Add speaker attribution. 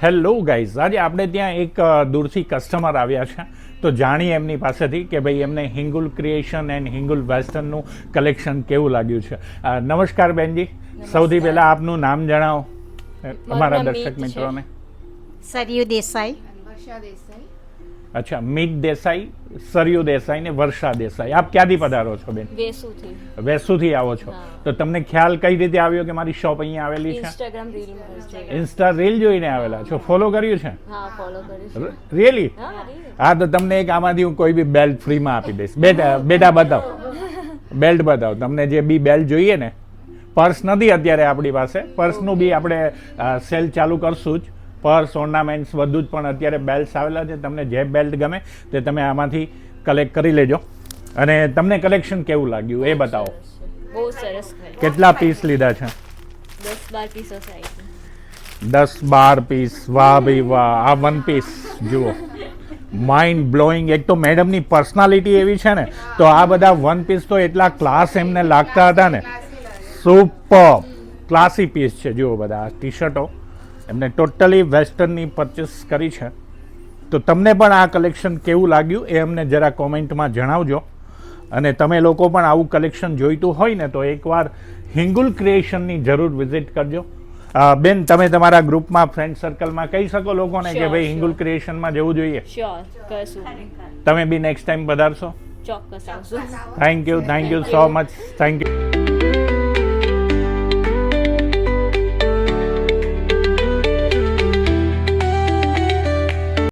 Speaker 1: Hello guys, આજે આપણે ત્યાં એક દૂરથી કસ્ટમર આવ્યા છે તો જાણીએ એમની પાસેથી કે ભાઈ એમને હિંગુલ ક્રિએશન એન્ડ હિંગુલ વેસ્ટર્નનું કલેક્શન કેવું લાગ્યું છે. નમસ્કાર બેનજી, સૌથી પહેલાં આપનું નામ જણાવો અમારા દર્શક મિત્રોને.
Speaker 2: સરયુ દેસાઈ.
Speaker 1: અચ્છા, મીત દેસાઈ, સરયુ દેસાઈ ને વર્ષા દેસાઈ. આપ ક્યાંથી પધારો છો બેન? વેસુથી આવો છો. તો તમને ખ્યાલ કઈ રીતે આવ્યો કે મારી શોપ અહીંયા આવેલી છે?
Speaker 3: ઇન્સ્ટાગ્રામ રીલ
Speaker 1: ઇન્સ્ટા રીલ જોઈને આવેલા છો? ફોલો કર્યું છે?
Speaker 3: હા, ફોલો કર્યું.
Speaker 1: રિયલી? હા, તો તમને એક આમાંથી હું કોઈ બી બેલ્ટ ફ્રીમાં આપી દઈશ. બેટા બતાવો, બેલ્ટ બતાવો. તમને જે બી બેલ્ટ જોઈએ ને, પર્સ નથી અત્યારે આપણી પાસે, પર્સનું બી આપણે સેલ ચાલુ કરશું જ. પર્સ, ઓર્નામેન્ટ્સ બધું જ, પણ અત્યારે બેલ્ટ્સ આવેલા છે. તમને જે બેલ્ટ ગમે તે તમે આમાંથી કલેક્ટ કરી લેજો. અને તમને કલેક્શન કેવું લાગ્યું એ બતાવો.
Speaker 3: બહુ સરસ.
Speaker 1: કેટલા પીસ લીધા છે?
Speaker 3: 10-12 પીસ આવી
Speaker 1: 10-12 પીસ. વાહ ભાઈ વાહ. આ વન પીસ જુઓ, માઇન્ડ બ્લોઈંગ. એક તો મેડમની પર્સનાલિટી એવી છે ને, તો આ બધા વન પીસ તો એટલા ક્લાસ એમને લાગતા હતા ને. સુપર ક્લાસી પીસ છે. જુઓ બધા ટી શર્ટો એમને ટોટલી વેસ્ટર્નની પરચેસ કરી છે. તો તમને પણ આ કલેક્શન કેવું લાગ્યું એ અમને જરા કોમેન્ટમાં જણાવજો. અને તમે લોકો પણ આવું કલેક્શન જોઈતું હોય ને તો એકવાર હિંગુલ ક્રિએશનની જરૂર વિઝિટ કરજો. બેન, તમે તમારા ગ્રુપમાં, ફ્રેન્ડ સર્કલમાં કહી શકો લોકોને કે ભાઈ હિંગુલ ક્રિએશનમાં જવું જોઈએ.
Speaker 3: શ્યોર કરશું.
Speaker 1: તમે બી નેક્સ્ટ ટાઈમ પધારશો?
Speaker 3: ચોક્કસ આવશું.
Speaker 1: Thank you so much. Thank you.